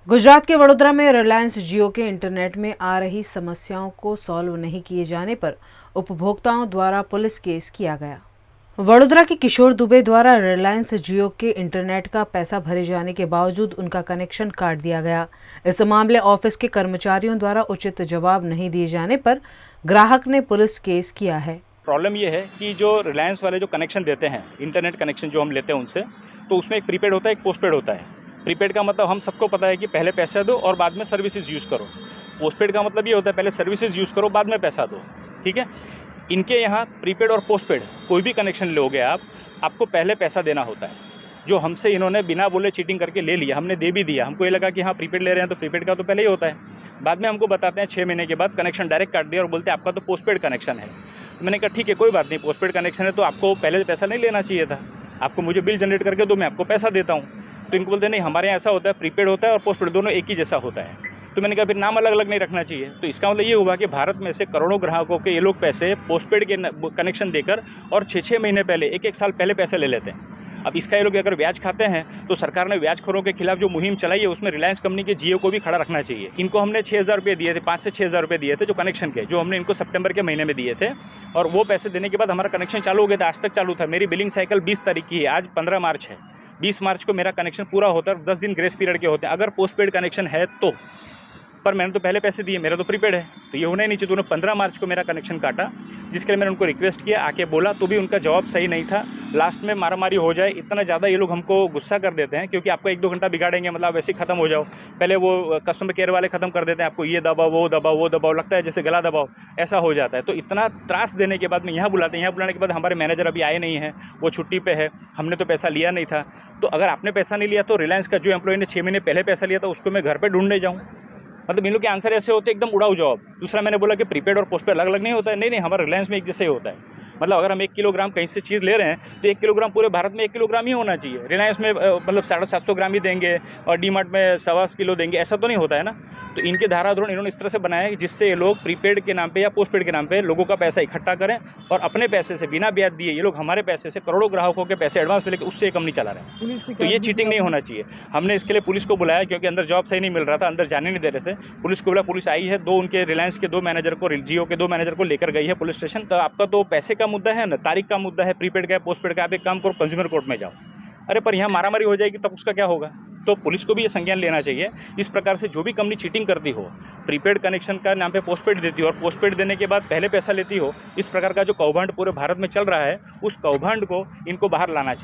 गुजरात के वडोदरा में रिलायंस जियो के इंटरनेट में आ रही समस्याओं को सॉल्व नहीं किए जाने पर उपभोक्ताओं द्वारा पुलिस केस किया गया। वडोदरा के किशोर दुबे द्वारा रिलायंस जियो के इंटरनेट का पैसा भरे जाने के बावजूद उनका कनेक्शन काट दिया गया। इस मामले ऑफिस के कर्मचारियों द्वारा उचित जवाब नहीं दिए जाने पर ग्राहक ने पुलिस केस किया है। प्रॉब्लम ये है कि जो रिलायंस वाले जो कनेक्शन देते हैं, इंटरनेट कनेक्शन जो हम लेते हैं उनसे, तो उसमें एक प्रीपेड होता है, एक पोस्टपेड होता है। प्रीपेड का मतलब हम सबको पता है कि पहले पैसा दो और बाद में सर्विसेज यूज़ करो। पोस्टपेड का मतलब ये होता है पहले सर्विसेज यूज़ करो, बाद में पैसा दो। ठीक है, इनके यहाँ प्रीपेड और पोस्टपेड कोई भी कनेक्शन लोगे आपको पहले पैसा देना होता है, जो हमसे इन्होंने बिना बोले चीटिंग करके ले लिया। हमने दे भी दिया, हमको ये लगा कि हाँ प्रीपेड ले रहे हैं तो प्रीपेड का तो पहले ही होता है। बाद में हमको बताते हैं 6 महीने के बाद कनेक्शन डायरेक्ट काट दिया और बोलते हैं आपका तो पोस्टपेड कनेक्शन है। तो मैंने कहा ठीक है, कोई बात नहीं, पोस्टपेड कनेक्शन है तो आपको पहले पैसा नहीं लेना चाहिए था, आपको मुझे बिल जनरेट करके दो, मैं आपको पैसा देता हूँ। तो इनको बोलते हैं नहीं, हमारे यहाँ ऐसा होता है, प्रीपेड होता है और पोस्टपेड दोनों एक ही जैसा होता है। तो मैंने कहा फिर नाम अलग अलग नहीं रखना चाहिए। तो इसका मतलब ये हुआ कि भारत में से करोड़ों ग्राहकों के ये लोग पैसे पोस्टपेड के कनेक्शन देकर और 6-6 महीने पहले, 1-1 साल पहले पैसे ले लेते हैं। अब इसका ये लोग अगर ब्याज खाते हैं तो सरकार ने ब्याजखोरों के खिलाफ जो मुहिम चलाई है उसमें रिलायंस कंपनी के जियो को भी खड़ा रखना चाहिए। इनको हमने 6,000 रुपये दिए थे, 5 से 6,000 रुपये दिए थे जो कनेक्शन के, जो हमने इनको सितंबर के महीने में दिए थे। और वो पैसे देने के बाद हमारा कनेक्शन चालू हो गया था, आज तक चालू था। मेरी बिलिंग साइकिल 20 तारीख की है, आज 15 मार्च है। 20 मार्च को मेरा कनेक्शन पूरा होता है, 10 दिन ग्रेस पीरियड के होते हैं अगर पोस्टपेड कनेक्शन है तो। पर मैंने तो पहले पैसे दिए, मेरा तो प्रीपेड है, तो ये होना ही नहीं चाहिए। उन्होंने 15 मार्च को मेरा कनेक्शन काटा, जिसके लिए मैंने उनको रिक्वेस्ट किया, आके बोला, तो भी उनका जवाब सही नहीं था। लास्ट में मारामारी हो जाए, इतना ज़्यादा ये लोग हमको गुस्सा कर देते हैं क्योंकि आपको 1-2 घंटा बिगाड़ेंगे, मतलब वैसे ही खत्म हो जाओ। पहले वो कस्टमर केयर वाले ख़त्म कर देते हैं, आपको ये दबाओ, वो दबाओ, वो दबाओ, लगता है जैसे गला दबाओ, ऐसा हो जाता है। तो इतना त्रास देने के बाद में यहाँ बुलाते हैं, यहाँ बुलाने के बाद हमारे मैनेजर अभी आए नहीं हैं, वो छुट्टी पे है, हमने तो पैसा लिया नहीं था। तो अगर आपने पैसा नहीं लिया तो रिलायंस का जो एम्प्लॉय ने 6 महीने पहले पैसा लिया था उसको मैं घर पर ढूंढने जाऊँ? मतलब इन लोग के आंसर ऐसे होते एकदम उड़ाऊ जवाब। दूसरा मैंने बोला कि प्रीपेड और पोस्टपेड अलग अलग नहीं होता है। नहीं, हमारा रिलायंस में एक जैसे ही होता है। मतलब अगर हम 1 किलोग्राम कहीं से चीज़ ले रहे हैं तो 1 किलोग्राम पूरे भारत में 1 किलोग्राम ही होना चाहिए। रिलायंस में मतलब 750 ग्राम ही देंगे और डीमार्ट में 1.25 किलो देंगे, ऐसा तो नहीं होता है ना। तो इनके धाराधोरण इन्होंने इस तरह से बनाया है जिससे ये लोग प्रीपेड के नाम पे या पोस्टपेड के नाम पे लोगों का पैसा इकट्ठा करें और अपने पैसे से बिना ब्याज दिए ये लोग हमारे पैसे से करोड़ों ग्राहकों के पैसे एडवांस में लेकर उससे कंपनी चला रहे हैं। तो ये चीटिंग नहीं होना चाहिए। हमने इसके लिए पुलिस को बुलाया क्योंकि अंदर जॉब सही नहीं मिल रहा था, अंदर जाने नहीं दे रहे थे। पुलिस को बोला, पुलिस आई है, 2 उनके रिलायंस के 2 मैनेजर को, जियो के 2 मैनेजर को लेकर गई है पुलिस स्टेशन। तो आपका तो पैसे का मुद्दा है ना, तारीख का मुद्दा है, प्रीपेड का है, पोस्टपेड का, आप एक काम करो कंज्यूमर कोर्ट में जाओ। अरे पर यहाँ मारामारी हो जाएगी तब उसका क्या होगा? तो पुलिस को भी ये संज्ञान लेना चाहिए। इस प्रकार से जो भी कंपनी चीटिंग करती हो, प्रीपेड कनेक्शन का नाम पे पोस्टपेड देती हो और पोस्टपेड देने के बाद पहले पैसा लेती हो, इस प्रकार का जो कौभांड पूरे भारत में चल रहा है, उस कौभांड को इनको बाहर लाना चाहिए।